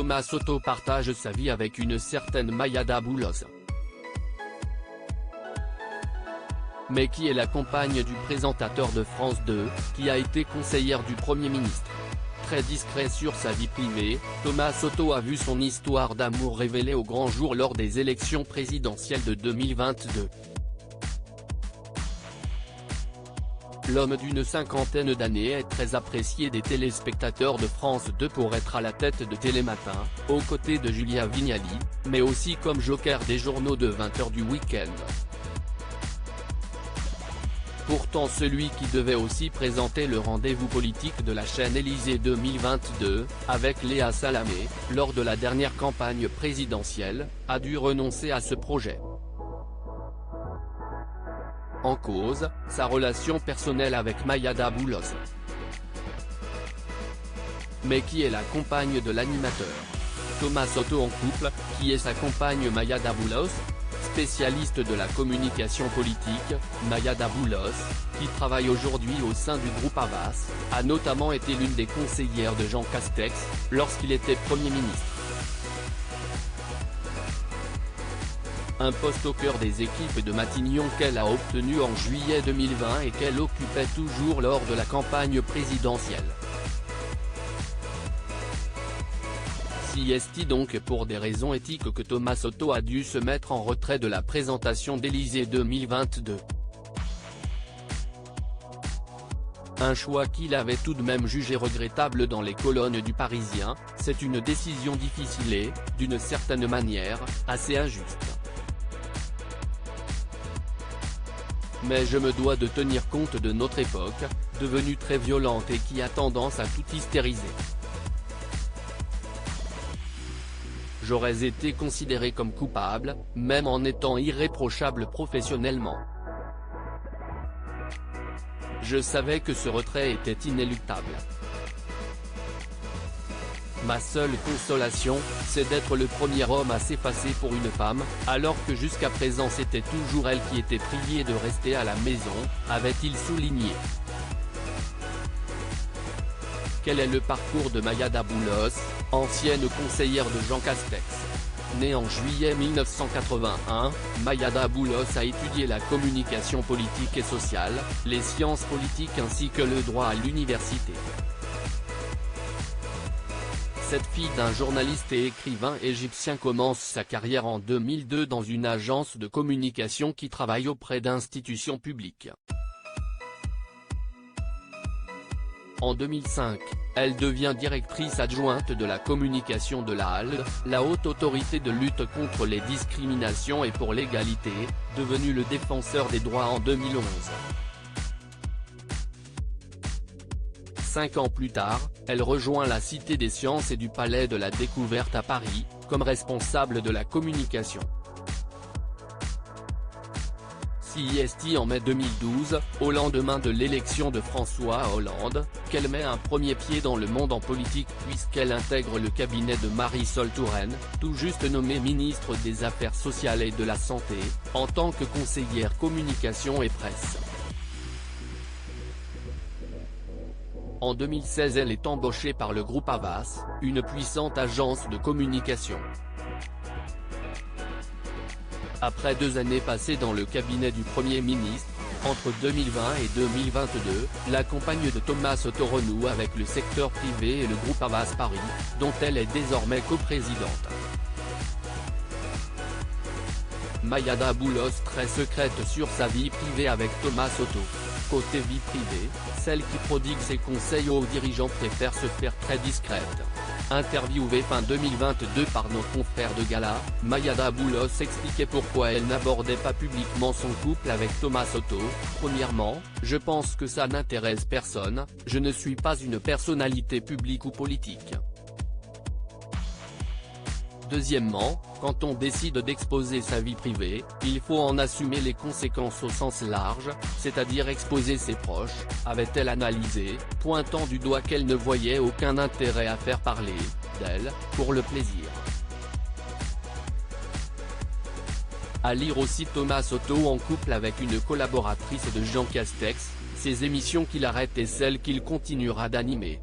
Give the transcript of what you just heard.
Thomas Soto partage sa vie avec une certaine Mayada Boulos. Mais qui est la compagne du présentateur de France 2, qui a été conseillère du Premier ministre. Très discret sur sa vie privée, Thomas Soto a vu son histoire d'amour révélée au grand jour lors des élections présidentielles de 2022. L'homme d'une cinquantaine d'années est très apprécié des téléspectateurs de France 2 pour être à la tête de Télématin, aux côtés de Julia Vignali, mais aussi comme joker des journaux de 20h du week-end. Pourtant celui qui devait aussi présenter le rendez-vous politique de la chaîne Élysée 2022, avec Léa Salamé, lors de la dernière campagne présidentielle, a dû renoncer à ce projet. En cause, sa relation personnelle avec Mayada Boulos. Mais qui est la compagne de l'animateur Thomas Soto en couple, qui est sa compagne Mayada Boulos? Spécialiste de la communication politique, Mayada Boulos, qui travaille aujourd'hui au sein du groupe Havas, a notamment été l'une des conseillères de Jean Castex, lorsqu'il était Premier ministre. Un poste au cœur des équipes de Matignon qu'elle a obtenu en juillet 2020 et qu'elle occupait toujours lors de la campagne présidentielle. C'est donc pour des raisons éthiques que Thomas Soto a dû se mettre en retrait de la présentation d'Élysée 2022. Un choix qu'il avait tout de même jugé regrettable dans les colonnes du Parisien. C'est une décision difficile et, d'une certaine manière, assez injuste. Mais je me dois de tenir compte de notre époque, devenue très violente et qui a tendance à tout hystériser. J'aurais été considéré comme coupable, même en étant irréprochable professionnellement. Je savais que ce retrait était inéluctable. Ma seule consolation, c'est d'être le premier homme à s'effacer pour une femme, alors que jusqu'à présent c'était toujours elle qui était priée de rester à la maison, avait-il souligné. Quel est le parcours de Mayada Boulos, ancienne conseillère de Jean Castex? Née en juillet 1981, Mayada Boulos a étudié la communication politique et sociale, les sciences politiques ainsi que le droit à l'université. Cette fille d'un journaliste et écrivain égyptien commence sa carrière en 2002 dans une agence de communication qui travaille auprès d'institutions publiques. En 2005, elle devient directrice adjointe de la communication de la HALD, la haute autorité de lutte contre les discriminations et pour l'égalité, devenue le défenseur des droits en 2011. 5 ans plus tard, elle rejoint la Cité des Sciences et du Palais de la Découverte à Paris, comme responsable de la communication. C'est en mai 2012, au lendemain de l'élection de François Hollande, qu'elle met un premier pied dans le monde en politique puisqu'elle intègre le cabinet de Marisol Touraine, tout juste nommée ministre des Affaires sociales et de la Santé, en tant que conseillère communication et presse. En 2016 elle est embauchée par le groupe Havas, une puissante agence de communication. Après 2 années passées dans le cabinet du Premier ministre, entre 2020 et 2022, la compagne de Thomas Soto renoue avec le secteur privé et le groupe Havas Paris, dont elle est désormais coprésidente. Mayada Boulos très secrète sur sa vie privée avec Thomas Soto. Côté vie privée, celle qui prodigue ses conseils aux dirigeants préfère se faire très discrète. Interviewée fin 2022 par nos confrères de Gala, Mayada Boulos expliquait pourquoi elle n'abordait pas publiquement son couple avec Thomas Soto. Premièrement, je pense que ça n'intéresse personne, je ne suis pas une personnalité publique ou politique. Deuxièmement, quand on décide d'exposer sa vie privée, il faut en assumer les conséquences au sens large, c'est-à-dire exposer ses proches, avait-elle analysé, pointant du doigt qu'elle ne voyait aucun intérêt à faire parler d'elle, pour le plaisir. À lire aussi Thomas Soto en couple avec une collaboratrice de Jean Castex, ses émissions qu'il arrête et celles qu'il continuera d'animer.